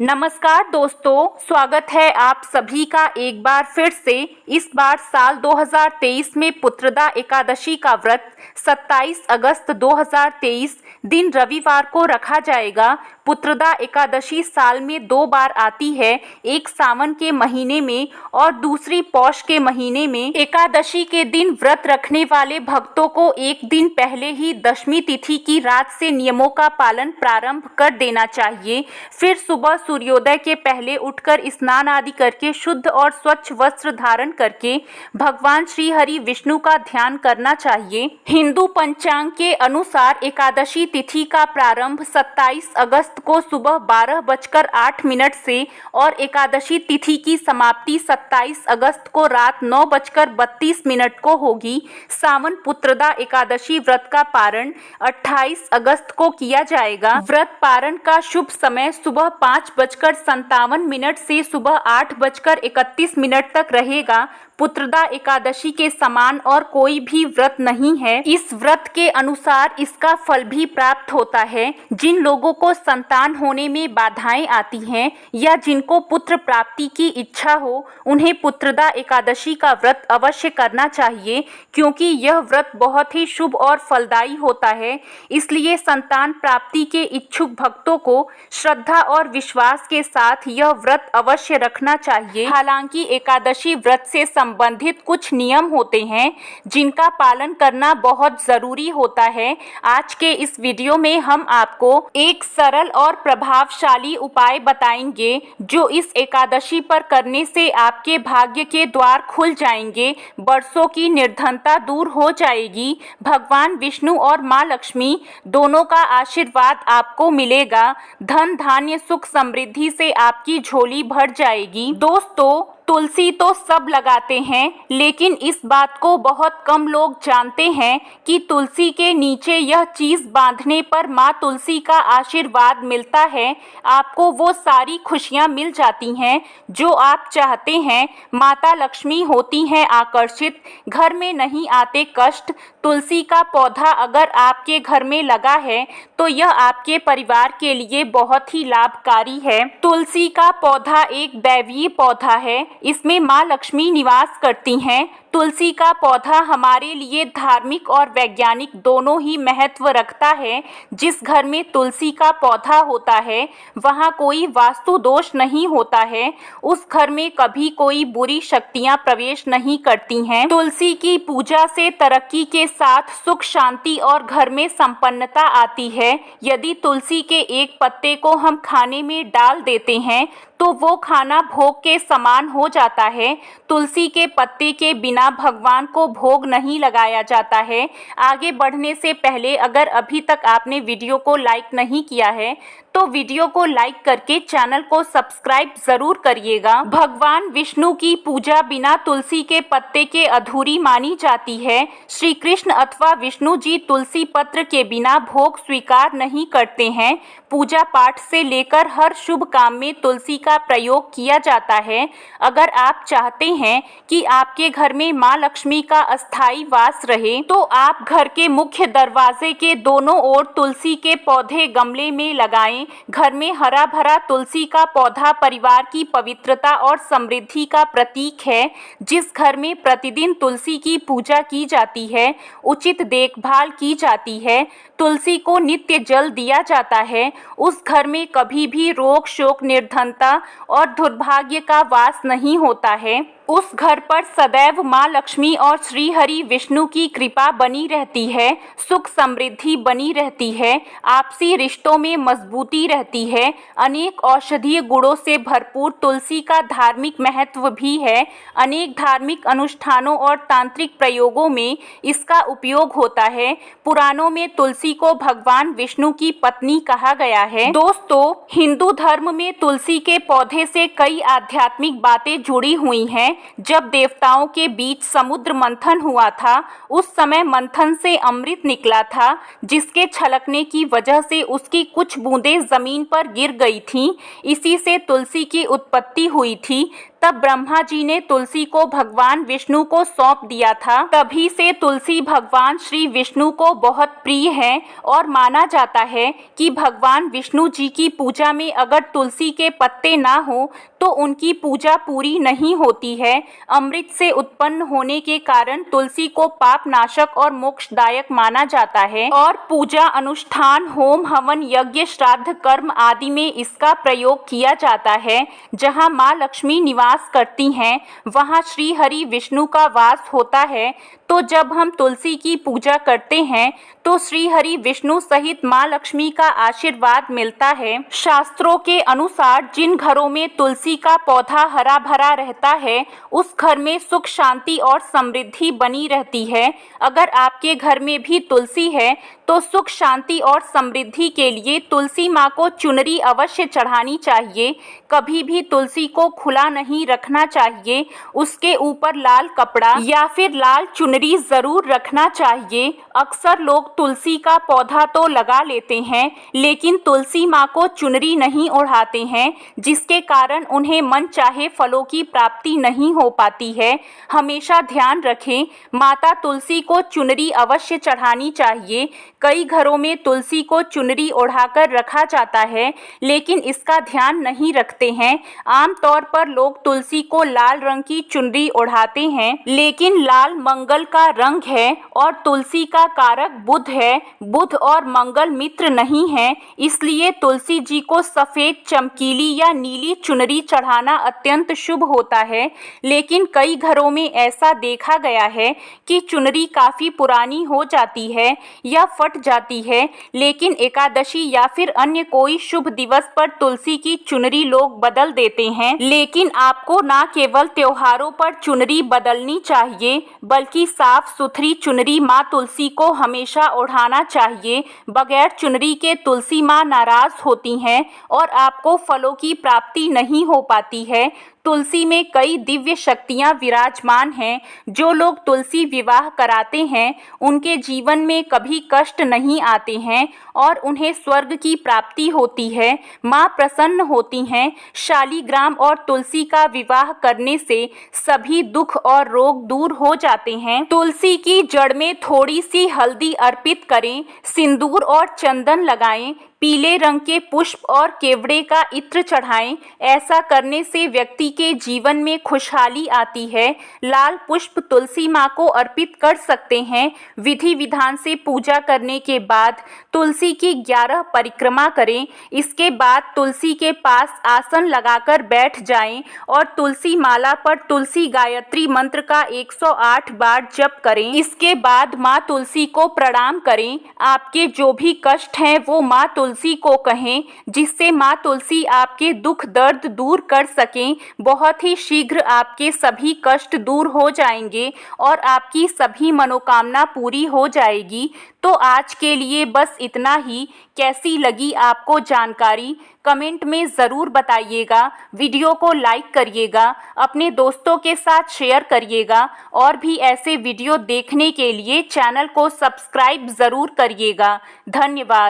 नमस्कार दोस्तों, स्वागत है आप सभी का एक बार फिर से। इस बार साल 2023 में पुत्रदा एकादशी का व्रत 27 अगस्त 2023 दिन रविवार को रखा जाएगा। पुत्रदा एकादशी साल में 2 बार आती है, एक सावन के महीने में और दूसरी पौष के महीने में। एकादशी के दिन व्रत रखने वाले भक्तों को एक दिन पहले ही दशमी तिथि की रात से नियमों का पालन प्रारंभ कर देना चाहिए। फिर सुबह सूर्योदय के पहले उठकर स्नान आदि करके शुद्ध और स्वच्छ वस्त्र धारण करके भगवान श्री हरि विष्णु का ध्यान करना चाहिए। हिंदू पंचांग के अनुसार एकादशी तिथि का प्रारंभ 27 अगस्त को सुबह 12:08 से और एकादशी तिथि की समाप्ति 27 अगस्त को रात 9:32 को होगी। सावन पुत्रदा एकादशी व्रत का पारण 28 अगस्त को किया जाएगा। व्रत पारण का शुभ समय सुबह 5:57 से सुबह 8:31 तक रहेगा। पुत्रदा एकादशी के समान और कोई भी व्रत नहीं है। इस व्रत के अनुसार इसका फल भी प्राप्त होता है। जिन लोगों को संतान होने में बाधाएं आती हैं या जिनको पुत्र प्राप्ति की इच्छा हो, उन्हें पुत्रदा एकादशी का व्रत अवश्य करना चाहिए, क्योंकि यह व्रत बहुत ही शुभ और फलदायी होता है। इसलिए संतान प्राप्ति के इच्छुक भक्तों को श्रद्धा और विश्वास के साथ यह व्रत अवश्य रखना चाहिए। हालांकि एकादशी व्रत से संबंधित कुछ नियम होते हैं जिनका पालन करना बहुत जरूरी होता है। आज के इस वीडियो में हम आपको एक सरल और प्रभावशाली उपाय बताएंगे जो इस एकादशी पर करने से आपके भाग्य के द्वार खुल जाएंगे, बरसों की निर्धनता दूर हो जाएगी, भगवान विष्णु और माँ लक्ष्मी दोनों का आशीर्वाद आपको मिलेगा, धन धान्य सुख समृद्धि से आपकी झोली भर जाएगी। दोस्तों, तुलसी तो सब लगाते हैं, लेकिन इस बात को बहुत कम लोग जानते हैं कि तुलसी के नीचे यह चीज़ बांधने पर माँ तुलसी का आशीर्वाद मिलता है। आपको वो सारी खुशियाँ मिल जाती हैं जो आप चाहते हैं। माता लक्ष्मी होती हैं आकर्षित, घर में नहीं आते कष्ट। तुलसी का पौधा अगर आपके घर में लगा है तो यह आपके परिवार के लिए बहुत ही लाभकारी है। तुलसी का पौधा एक दैवीय पौधा है, इसमें माँ लक्ष्मी निवास करती हैं। तुलसी का पौधा हमारे लिए धार्मिक और वैज्ञानिक दोनों ही महत्व रखता है। जिस घर में तुलसी का पौधा होता है वहाँ कोई वास्तु दोष नहीं होता है, उस घर में कभी कोई बुरी शक्तियाँ प्रवेश नहीं करती हैं। तुलसी की पूजा से तरक्की के साथ सुख शांति और घर में संपन्नता आती है। यदि तुलसी के एक पत्ते को हम खाने में डाल देते हैं तो वो खाना भोग के समान हो जाता है। तुलसी के पत्ते के बिना भगवान को भोग नहीं लगाया जाता है। आगे बढ़ने से पहले अगर अभी तक आपने वीडियो को लाइक नहीं किया है तो वीडियो को लाइक करके चैनल को सब्सक्राइब जरूर करिएगा। भगवान विष्णु की पूजा बिना तुलसी के पत्ते के अधूरी मानी जाती है। श्री कृष्ण अथवा विष्णु जी तुलसी पत्र के बिना भोग स्वीकार नहीं करते हैं। पूजा पाठ से लेकर हर शुभ काम में तुलसी का प्रयोग किया जाता है। अगर आप चाहते हैं कि आपके घर में माँ लक्ष्मी का अस्थायी वास रहे तो आप घर के मुख्य दरवाजे के दोनों ओर तुलसी के पौधे गमले में लगाएं। घर में हरा भरा तुलसी का पौधा परिवार की पवित्रता और समृद्धि का प्रतीक है। जिस घर में प्रतिदिन तुलसी की पूजा की जाती है, उचित देखभाल की जाती है, तुलसी को नित्य जल दिया जाता है, उस घर में कभी भी रोग शोक निर्धनता और दुर्भाग्य का वास नहीं होता है। उस घर पर सदैव माँ लक्ष्मी और श्री हरि विष्णु की कृपा बनी रहती है, सुख समृद्धि बनी रहती है, आपसी रिश्तों में मजबूती रहती है। अनेक औषधीय गुणों से भरपूर तुलसी का धार्मिक महत्व भी है। अनेक धार्मिक अनुष्ठानों और तांत्रिक प्रयोगों में इसका उपयोग होता है। पुराणों में तुलसी को भगवान विष्णु की पत्नी कहा गया है। दोस्तों, हिंदू धर्म में तुलसी के पौधे से कई आध्यात्मिक बातें जुड़ी हुई हैं। जब देवताओं के बीच समुद्र मंथन हुआ था, उस समय मंथन से अमृत निकला था, जिसके छलकने की वजह से उसकी कुछ बूंदें जमीन पर गिर गई थीं। इसी से तुलसी की उत्पत्ति हुई थी। तब ब्रह्मा जी ने तुलसी को भगवान विष्णु को सौंप दिया था। तभी से तुलसी भगवान श्री विष्णु को बहुत प्रिय है और माना जाता है कि भगवान विष्णु जी की पूजा में अगर तुलसी के पत्ते ना हो तो उनकी पूजा पूरी नहीं होती है। अमृत से उत्पन्न होने के कारण तुलसी को पाप नाशक और मोक्षदायक माना जाता है और पूजा अनुष्ठान, होम हवन, यज्ञ, श्राद्ध, कर्म आदि में इसका प्रयोग किया जाता है। जहाँ माँ लक्ष्मी निवास करती हैं वहाँ श्री हरि विष्णु का वास होता है। तो जब हम तुलसी की पूजा करते हैं तो श्री हरि विष्णु सहित माँ लक्ष्मी का आशीर्वाद मिलता है। शास्त्रों के अनुसार जिन घरों में तुलसी का पौधा हरा भरा रहता है उस घर में सुख, शांति और समृद्धि बनी रहती है। अगर आपके घर में भी तुलसी है तो सुख, शांति और समृद्धि के लिए तुलसी माँ को चुनरी अवश्य चढ़ानी चाहिए। कभी भी तुलसी को खुला नहीं रखना चाहिए। उसके ऊपर लाल कपड़ा या फिर लाल चुनरी जरूर रखना चाहिए। अक्सर लोग तुलसी का पौधा तो लगा लेते हैं लेकिन तुलसी माँ को चुनरी नहीं ओढ़ाते हैं, जिसके कारण उन्हें मन चाहे फलों की प्राप्ति नहीं हो पाती है। हमेशा ध्यान रखें, माता तुलसी को चुनरी अवश्य चढ़ानी चाहिए। कई घरों में तुलसी को चुनरी ओढ़ाकर रखा जाता है लेकिन इसका ध्यान नहीं रखते हैं। आमतौर पर लोग तुलसी को लाल रंग की चुनरी ओढ़ाते हैं, लेकिन लाल मंगल का रंग है और तुलसी का कारक बुध है। बुध और मंगल मित्र नहीं है, इसलिए तुलसी जी को सफेद, चमकीली या नीली चुनरी चढ़ाना अत्यंत शुभ होता है। लेकिन कई घरों में ऐसा देखा गया है कि चुनरी काफी पुरानी हो जाती है या फट जाती है, लेकिन एकादशी या फिर अन्य कोई शुभ दिवस पर तुलसी की चुनरी लोग बदल देते हैं। लेकिन आपको न केवल त्योहारों पर चुनरी बदलनी चाहिए बल्कि साफ सुथरी चुनरी माँ तुलसी को हमेशा ओढ़ाना चाहिए। बगैर चुनरी के तुलसी माँ नाराज होती हैं और आपको फलों की प्राप्ति नहीं हो पाती है। तुलसी में कई दिव्य शक्तियाँ विराजमान हैं। जो लोग तुलसी विवाह कराते हैं उनके जीवन में कभी कष्ट नहीं आते हैं और उन्हें स्वर्ग की प्राप्ति होती है। माँ प्रसन्न होती हैं। शालीग्राम और तुलसी का विवाह करने से सभी दुख और रोग दूर हो जाते हैं। तुलसी की जड़ में थोड़ी सी हल्दी अर्पित करें, सिंदूर और चंदन लगाएं, पीले रंग के पुष्प और केवड़े का इत्र चढ़ाएं। ऐसा करने से व्यक्ति के जीवन में खुशहाली आती है। लाल पुष्प तुलसी माँ को अर्पित कर सकते हैं। विधि विधान से पूजा करने के बाद तुलसी की 11 परिक्रमा करें। इसके बाद तुलसी के पास आसन लगाकर बैठ जाएं और तुलसी माला पर तुलसी गायत्री मंत्र का 108 बार जप करें। इसके बाद माँ तुलसी को प्रणाम करें। आपके जो भी कष्ट हैं वो माँ तुलसी को कहें, जिससे माँ तुलसी आपके दुख दर्द दूर कर सकें। बहुत ही शीघ्र आपके सभी कष्ट दूर हो जाएंगे और आपकी सभी मनोकामना पूरी हो जाएगी। तो आज के लिए बस इतना ही। कैसी लगी आपको जानकारी कमेंट में ज़रूर बताइएगा। वीडियो को लाइक करिएगा, अपने दोस्तों के साथ शेयर करिएगा और भी ऐसे वीडियो देखने के लिए चैनल को सब्सक्राइब ज़रूर करिएगा। धन्यवाद।